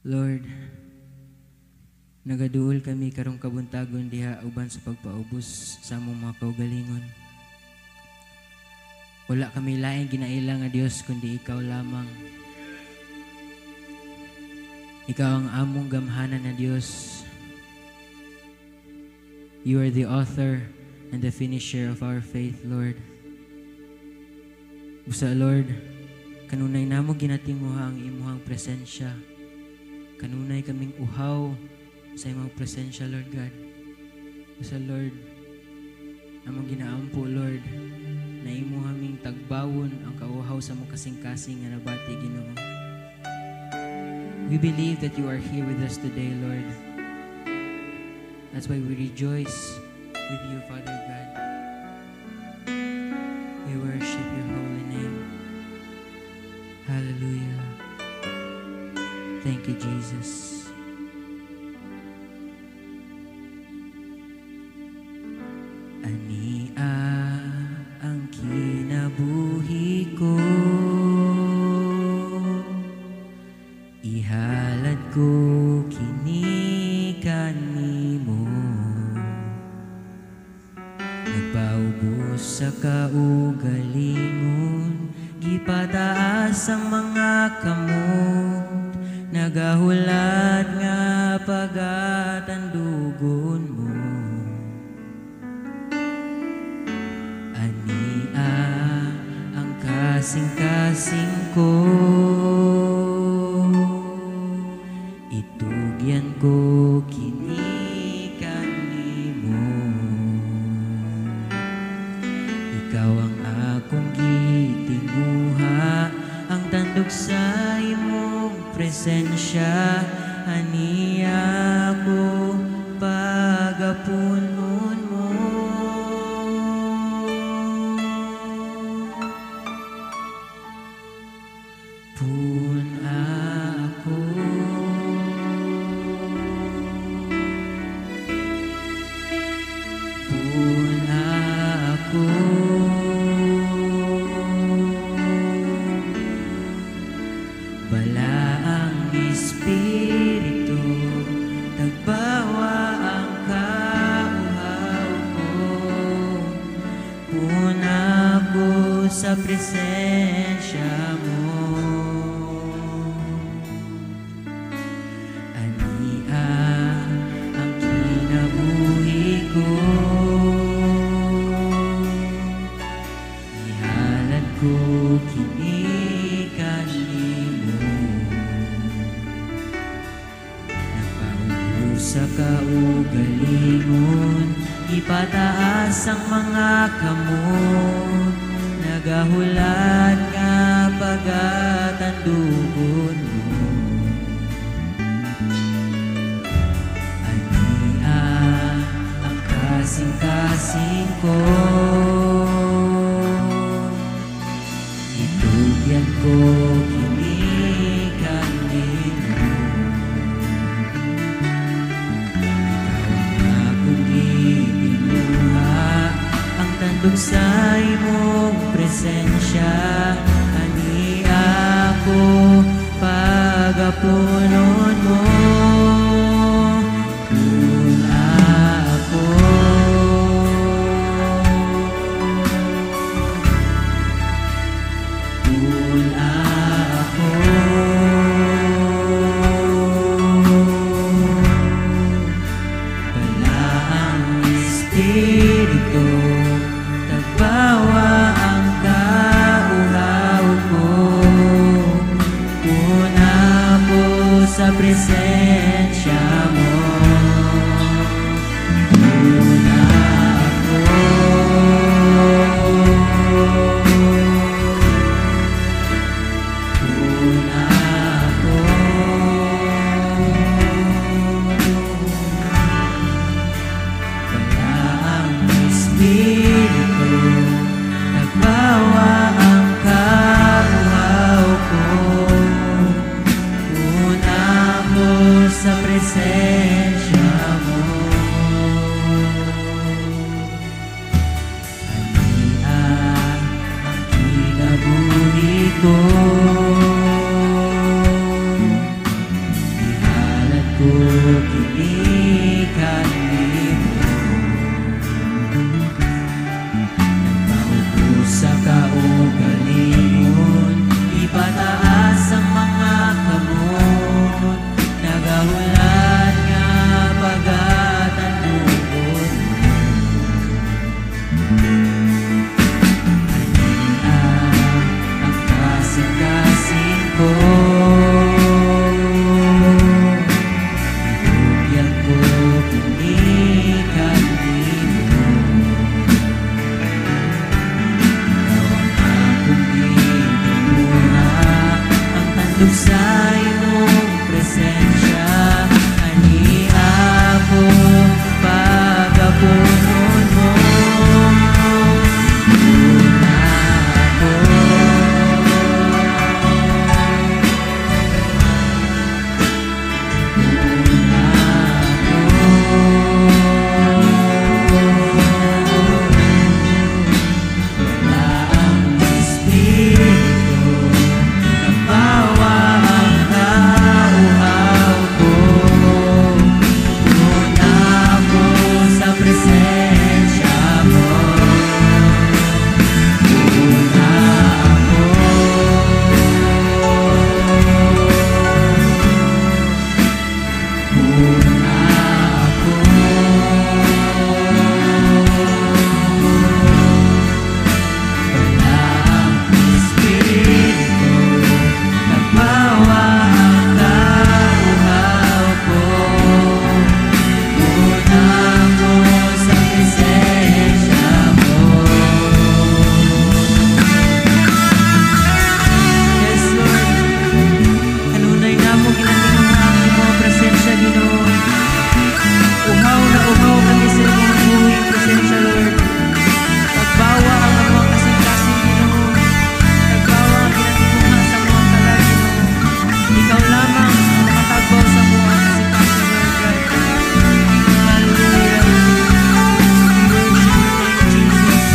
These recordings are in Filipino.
Lord, nagaduol kami karong kabuntagon diha uban sa pagpaubos sa among mga kaugalingon. Wala kami laing ginailang nga Dios kundi ikaw lamang. Ikaw ang among gamhanan na Dios. You are the author and the finisher of our faith, Lord. Busa, Lord, kanunay namo ginatinguha ang imuhang presensya. Kanunay kaming uhaw sa imong presensya, Lord God. Busa, Lord, among ginaampo, Lord, na imo haming tagbawon ang kauhaw sa mong kasing-kasing nga nabati, Ginoo. We believe that you are here with us today, Lord. That's why we rejoice with you, Father God. We worship your holy name. Hallelujah. Thank you, Jesus. Ania ang kinabuhi ko, ihalad ko kini kanimo, nagpaubos sa kaugalingon, gipataas ang mga kamot, nagahulat nga pagatandugon mo. Ania ang kasing-kasing ko, itugyan ko kini kanimo. Ikaw ang akong gitinguha, ang tandog sa imong presensya. Ania ko pagapunon mo. Pun ako, pun ako, bala ang Espiritu, tagbawa ang kauhaw ko, pun ako sa presensya mo. Ania ang kinabuhi ko, ihalad ko kini kanimo, nagpaubos sa kaugalingon, ipataas ang mga kamot, nagahulat nga pagatandugon mo. Ania ang kasing-kasing ko, itugyan ko kini kanimo. Ikaw ang akong gitinguha, ang tandog sa imong presensya. Ania ko pagapunon mo. Pun ako, pun ako, bala ang Espiritu, tagbawa ang kauhaw ko, pun ako sa presensya mo. Pun ako, pun ako, bala ang Espiritu, nagbawa ang kauhaw ko, pun ako sa presensya mo. Ania ang kinabuhi ko, Ikaw lamang ang makatagbaw sa mga kasitasan, Lord God. Hallelujah. We worship your name, Jesus.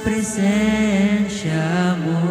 Presensya mo.